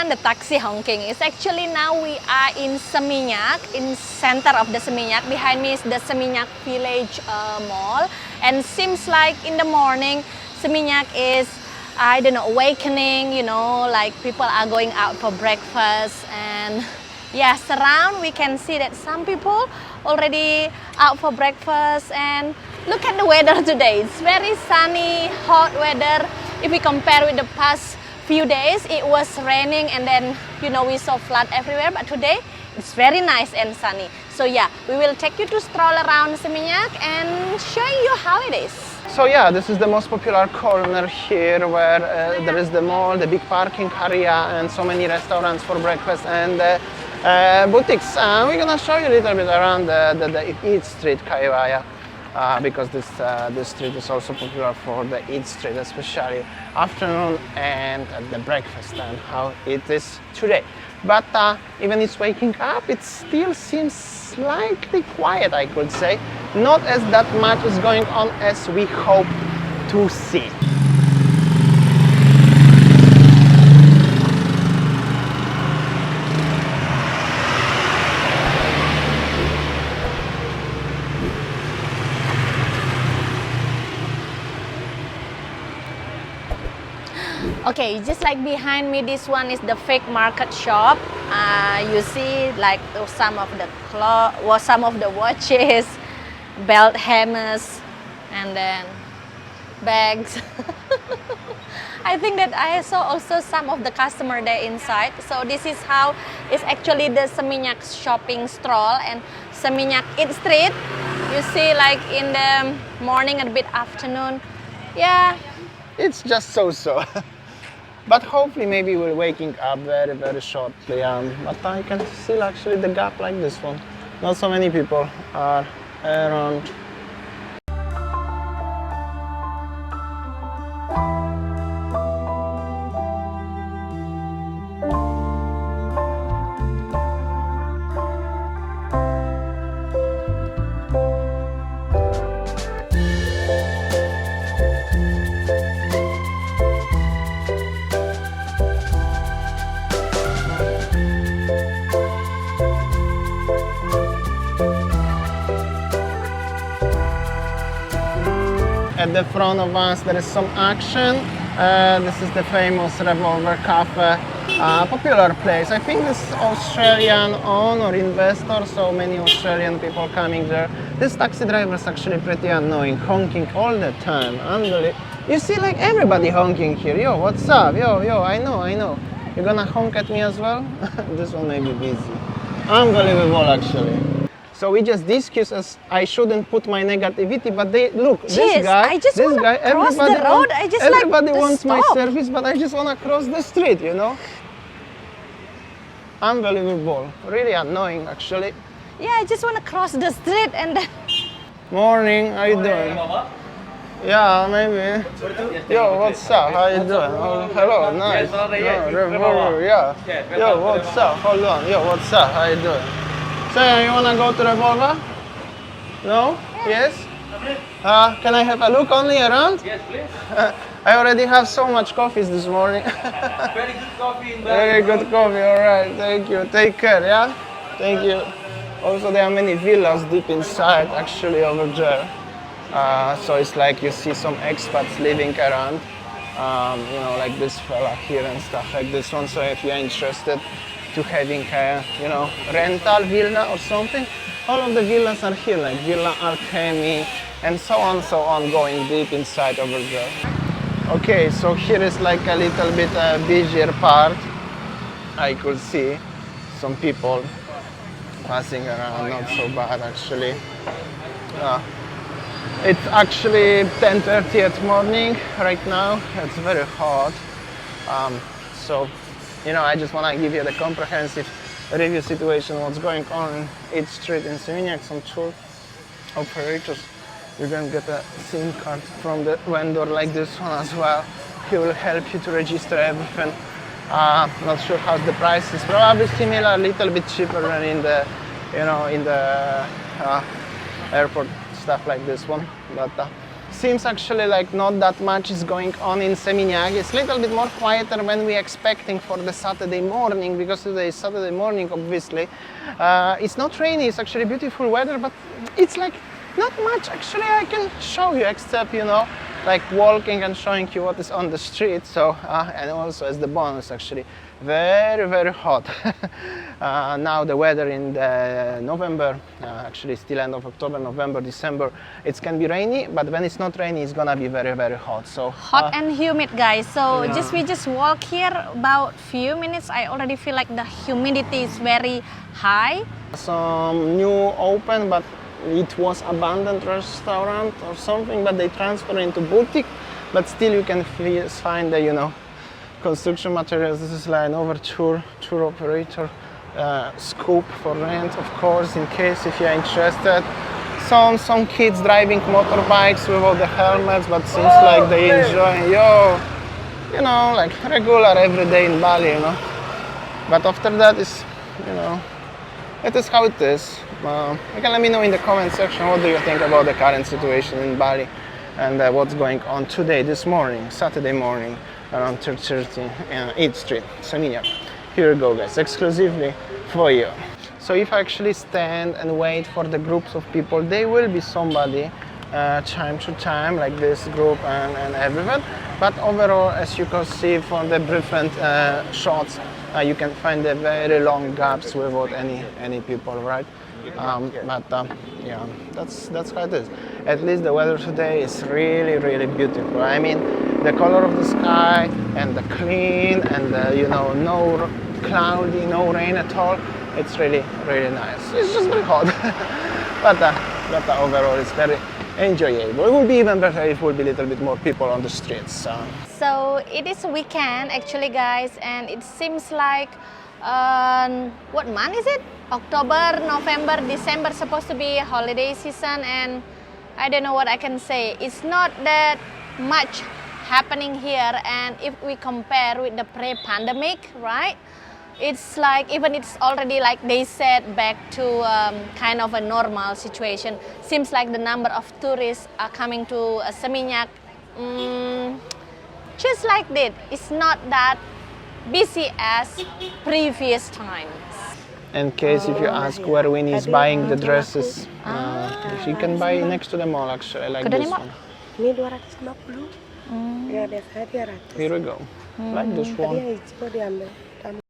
and the taxi honking. It's actually now we are in Seminyak, in center of the Seminyak. Behind me is the Seminyak Village Mall. And seems like in the morning, Seminyak is, I don't know, awakening, you know, like people are going out for breakfast. And yes, around we can see that some people already out for breakfast. And look at the weather today. It's very sunny, hot weather. If we compare with the past few days, it was raining and then, you know, we saw flood everywhere. But today, it's very nice and sunny. So yeah, we will take you to stroll around Seminyak and show you how it is. So yeah, this is the most popular corner here where there is the mall, the big parking area and so many restaurants for breakfast and boutiques. We're gonna show you a little bit around the Eat Street, Kaiwaya. Because this street is also popular for the Eat Street, especially afternoon and at the breakfast and how it is today. But even it's waking up, it still seems slightly quiet, I could say. Not as that much is going on as we hope to see. Okay, just like behind me, this one is the fake market shop. You see like some of the clothes, some of the watches, belt hammers, and then bags. I think that I saw also some of the customer there inside. So this is how it's actually the Seminyak shopping stroll and Seminyak Eat Street. You see like in the morning and a bit afternoon. Yeah. It's just so-so. But hopefully maybe we're waking up very, very shortly. But I can still actually the gap like this one. Not so many people are around. At the front of us there is some action. This is the famous Revolver Cafe, popular place. I think this is Australian owned or investor, so many Australian people coming there. This taxi driver is actually pretty annoying, honking all the time. Unbelievable. You see like everybody honking here. Yo, what's up? Yo, I know. You're gonna honk at me as well? This one may be busy. Unbelievable actually. So we just discussed as I shouldn't put my negativity, but they look. Jeez, this guy, everybody wants my service, but I just wanna cross the street, you know. Unbelievable, really annoying actually. Yeah, I just wanna cross the street and then. Morning, how you doing? Yeah, maybe. Yo, what's up? How you doing? Oh, hello, nice. Revolver, yeah. Yo, what's up? Hold on. Yo, what's up? How you doing? So you wanna go to Revolver? No? Yes? Can I have a look only around? Yes, please. I already have so much coffees this morning. Very good coffee in there. Very good coffee, alright, thank you. Take care, yeah? Thank you. Also there are many villas deep inside actually over there. So it's like you see some expats living around. You know, like this fella here and stuff like this one. So if you're interested to having a, you know, rental villa or something, all of the villas are here, like Villa Alchemy and so on, going deep inside over there. Okay, so here is like a little bit busier part. I could see some people passing around, not so bad actually. It's actually 10:30 at morning right now. It's very hot. So, you know, I just want to give you the comprehensive review situation, what's going on in each street in Seminyak. Some tour operators, you're going to get a SIM card from the vendor like this one as well. He will help you to register everything. Not sure how the price is. Probably similar, a little bit cheaper than in the, you know, in the airport stuff like this one. But seems actually like not that much is going on in Seminyak. It's a little bit more quieter when we're expecting for the Saturday morning, because today is Saturday morning, obviously. It's not rainy, it's actually beautiful weather, but it's like not much actually I can show you, except, you know, like walking and showing you what is on the street. So and also as the bonus, actually very hot. Now the weather in the November, actually still end of October, November, December, it can be rainy, but when it's not rainy, it's gonna be very hot. So Hot and humid, guys. So yeah. we just walk here about few minutes. I already feel like the humidity is very high. some new open, but it was abandoned restaurant or something, but they transfer into boutique, but still you can find the, you know, construction materials. This is like an overture tour operator scoop for rent, of course, in case if you're interested. Some kids driving motorbikes without the helmets, but seems like they enjoy, you know, like regular every day in Bali, you know. But after that is, you know, it is how it is. You can let me know in the comment section what do you think about the current situation in Bali and what's going on today, this morning, Saturday morning, around 3:30 8th Street, Seminyak. Here you go, guys, exclusively for you. So if I actually stand and wait for the groups of people, there will be somebody time to time, like this group and everyone. But overall, as you can see from the different shots, you can find the very long gaps without any people, right? Yeah, that's how it is. At least the weather today is really beautiful. I mean, the color of the sky and the clean and the, you know, no cloudy, no rain at all. It's really nice. It's just very hot, but overall it's very enjoyable. It would be even better if it would be a little bit more people on the streets. So it is a weekend actually, guys, and it seems like what month is it? October, November, December supposed to be holiday season, and I don't know what I can say. It's not that much happening here, and if we compare with the pre-pandemic, right? It's like, even it's already, like they said, back to kind of a normal situation. Seems like the number of tourists are coming to Seminyak just like that. It's not that busy as previous times. In case if you ask where Winnie is buying the dresses, she can buy next to the mall actually, like this one. Ini 250. Ya, ada saya 300. Here we go, like this one. Tadi yang hijau diambil.